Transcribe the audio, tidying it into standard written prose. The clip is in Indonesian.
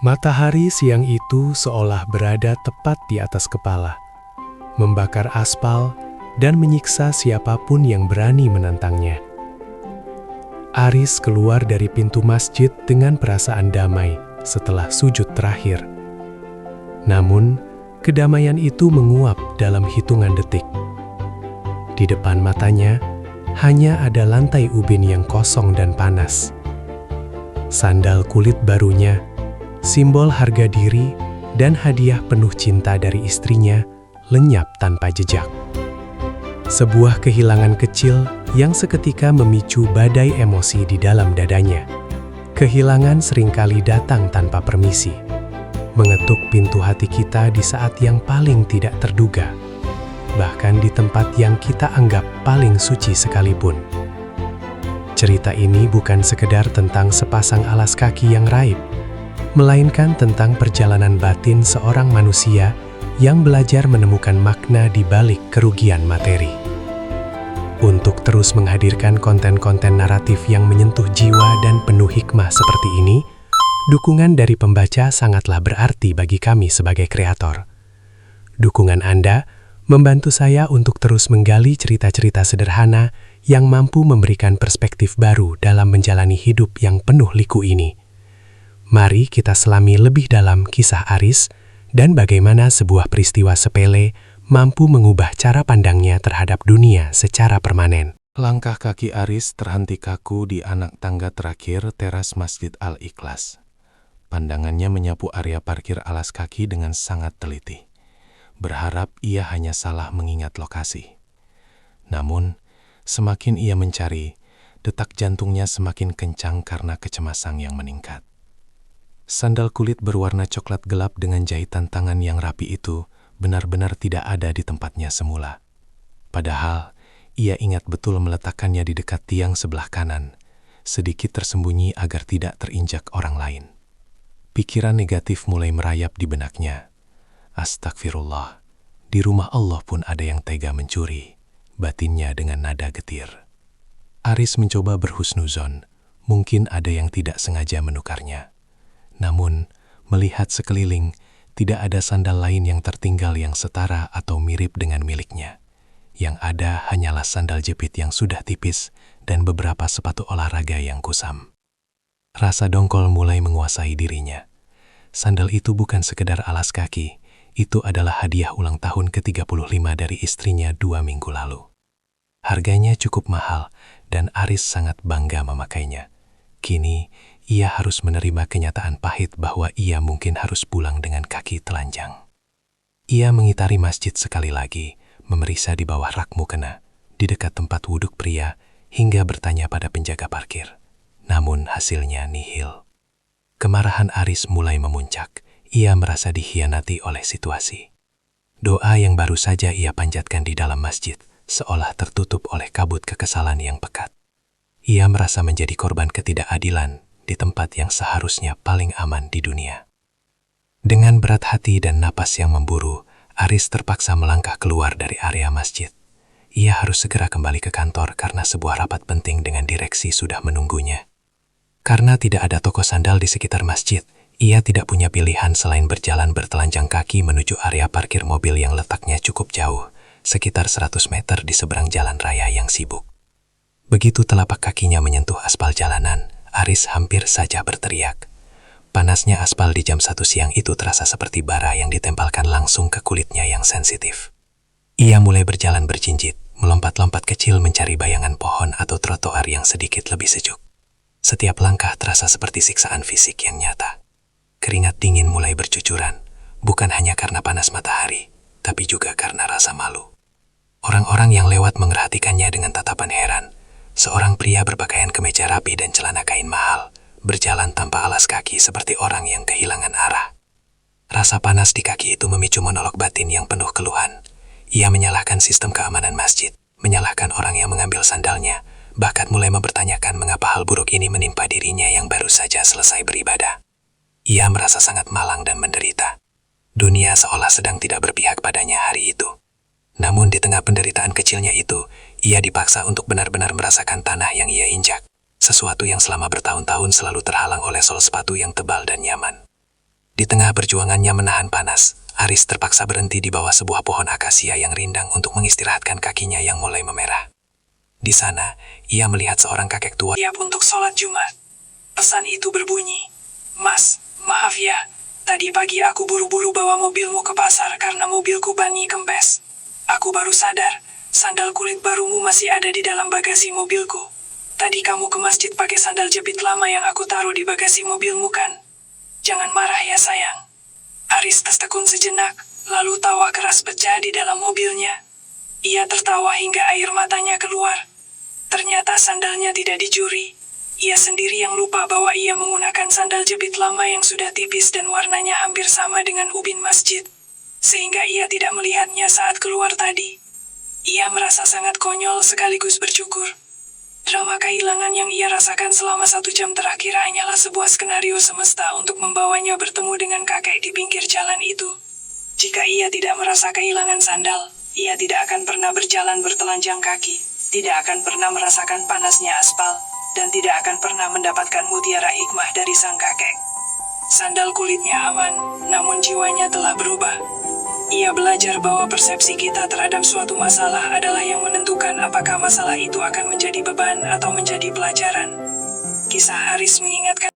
Matahari siang itu seolah berada tepat di atas kepala, membakar aspal dan menyiksa siapapun yang berani menantangnya. Aris keluar dari pintu masjid dengan perasaan damai setelah sujud terakhir. Namun, kedamaian itu menguap dalam hitungan detik. Di depan matanya, hanya ada lantai ubin yang kosong dan panas. Sandal kulit barunya, simbol harga diri dan hadiah penuh cinta dari istrinya, lenyap tanpa jejak. Sebuah kehilangan kecil yang seketika memicu badai emosi di dalam dadanya. Kehilangan seringkali datang tanpa permisi, mengetuk pintu hati kita di saat yang paling tidak terduga, bahkan di tempat yang kita anggap paling suci sekalipun. Cerita ini bukan sekedar tentang sepasang alas kaki yang raib, melainkan tentang perjalanan batin seorang manusia yang belajar menemukan makna di balik kerugian materi. Untuk terus menghadirkan konten-konten naratif yang menyentuh jiwa dan penuh hikmah seperti ini, dukungan dari pembaca sangatlah berarti bagi kami sebagai kreator. Dukungan Anda membantu saya untuk terus menggali cerita-cerita sederhana yang mampu memberikan perspektif baru dalam menjalani hidup yang penuh liku ini. Mari kita selami lebih dalam kisah Aris dan bagaimana sebuah peristiwa sepele mampu mengubah cara pandangnya terhadap dunia secara permanen. Langkah kaki Aris terhenti kaku di anak tangga terakhir teras Masjid Al-Ikhlas. Pandangannya menyapu area parkir alas kaki dengan sangat teliti, berharap ia hanya salah mengingat lokasi. Namun, semakin ia mencari, detak jantungnya semakin kencang karena kecemasan yang meningkat. Sandal kulit berwarna coklat gelap dengan jahitan tangan yang rapi itu benar-benar tidak ada di tempatnya semula. Padahal, ia ingat betul meletakkannya di dekat tiang sebelah kanan, sedikit tersembunyi agar tidak terinjak orang lain. Pikiran negatif mulai merayap di benaknya. Astagfirullah, di rumah Allah pun ada yang tega mencuri, batinnya dengan nada getir. Aris mencoba berhusnuzon, mungkin ada yang tidak sengaja menukarnya. Namun, melihat sekeliling, tidak ada sandal lain yang tertinggal yang setara atau mirip dengan miliknya. Yang ada hanyalah sandal jepit yang sudah tipis dan beberapa sepatu olahraga yang kusam. Rasa dongkol mulai menguasai dirinya. Sandal itu bukan sekedar alas kaki, itu adalah hadiah ulang tahun ke-35 dari istrinya 2 minggu lalu. Harganya cukup mahal dan Aris sangat bangga memakainya. Kini, ia harus menerima kenyataan pahit bahwa ia mungkin harus pulang dengan kaki telanjang. Ia mengitari masjid sekali lagi, memeriksa di bawah rak mukena, di dekat tempat wuduk pria, hingga bertanya pada penjaga parkir. Namun hasilnya nihil. Kemarahan Aris mulai memuncak. Ia merasa dikhianati oleh situasi. Doa yang baru saja ia panjatkan di dalam masjid, seolah tertutup oleh kabut kekesalan yang pekat. Ia merasa menjadi korban ketidakadilan di tempat yang seharusnya paling aman di dunia. Dengan berat hati dan napas yang memburu, Aris terpaksa melangkah keluar dari area masjid. Ia harus segera kembali ke kantor karena sebuah rapat penting dengan direksi sudah menunggunya. Karena tidak ada toko sandal di sekitar masjid, ia tidak punya pilihan selain berjalan bertelanjang kaki menuju area parkir mobil yang letaknya cukup jauh, sekitar 100 meter di seberang jalan raya yang sibuk. Begitu telapak kakinya menyentuh aspal jalanan, Aris hampir saja berteriak. Panasnya aspal di jam 1 siang itu terasa seperti bara yang ditempelkan langsung ke kulitnya yang sensitif. Ia mulai berjalan berjinjit, melompat-lompat kecil mencari bayangan pohon atau trotoar yang sedikit lebih sejuk. Setiap langkah terasa seperti siksaan fisik yang nyata. Keringat dingin mulai bercucuran, bukan hanya karena panas matahari, tapi juga karena rasa malu. Orang-orang yang lewat mengerhatikannya dengan tatapan heran. Seorang pria berpakaian kemeja rapi dan celana kain mahal, berjalan tanpa alas kaki seperti orang yang kehilangan arah. Rasa panas di kaki itu memicu monolog batin yang penuh keluhan. Ia menyalahkan sistem keamanan masjid, menyalahkan orang yang mengambil sandalnya, bahkan mulai mempertanyakan mengapa hal buruk ini menimpa dirinya yang baru saja selesai beribadah. Ia merasa sangat malang dan menderita. Dunia seolah sedang tidak berpihak padanya hari itu. Namun di tengah penderitaan kecilnya itu, ia dipaksa untuk benar-benar merasakan tanah yang ia injak. Sesuatu yang selama bertahun-tahun selalu terhalang oleh sol sepatu yang tebal dan nyaman. Di tengah perjuangannya menahan panas, Aris terpaksa berhenti di bawah sebuah pohon akasia yang rindang untuk mengistirahatkan kakinya yang mulai memerah. Di sana, ia melihat seorang kakek tua siap untuk sholat Jumat. Pesan itu berbunyi, "Mas, maaf ya, tadi pagi aku buru-buru bawa mobilmu ke pasar karena mobilku bani kempes. Aku baru sadar, sandal kulit barumu masih ada di dalam bagasi mobilku. Tadi kamu ke masjid pakai sandal jepit lama yang aku taruh di bagasi mobilmu kan? Jangan marah ya sayang." Aris tertekun sejenak, lalu tawa keras pecah di dalam mobilnya. Ia tertawa hingga air matanya keluar. Ternyata sandalnya tidak dicuri. Ia sendiri yang lupa bahwa ia menggunakan sandal jepit lama yang sudah tipis dan warnanya hampir sama dengan ubin masjid. Sehingga ia tidak melihatnya saat keluar tadi. Ia merasa sangat konyol sekaligus bersyukur. Drama kehilangan yang ia rasakan selama 1 jam terakhir hanyalah sebuah skenario semesta untuk membawanya bertemu dengan kakek di pinggir jalan itu. Jika ia tidak merasa kehilangan sandal, ia tidak akan pernah berjalan bertelanjang kaki, tidak akan pernah merasakan panasnya aspal, dan tidak akan pernah mendapatkan mutiara hikmah dari sang kakek. Sandal kulitnya aman, namun jiwanya telah berubah. Ia belajar bahwa persepsi kita terhadap suatu masalah adalah yang menentukan apakah masalah itu akan menjadi beban atau menjadi pelajaran. Kisah Aris mengingatkan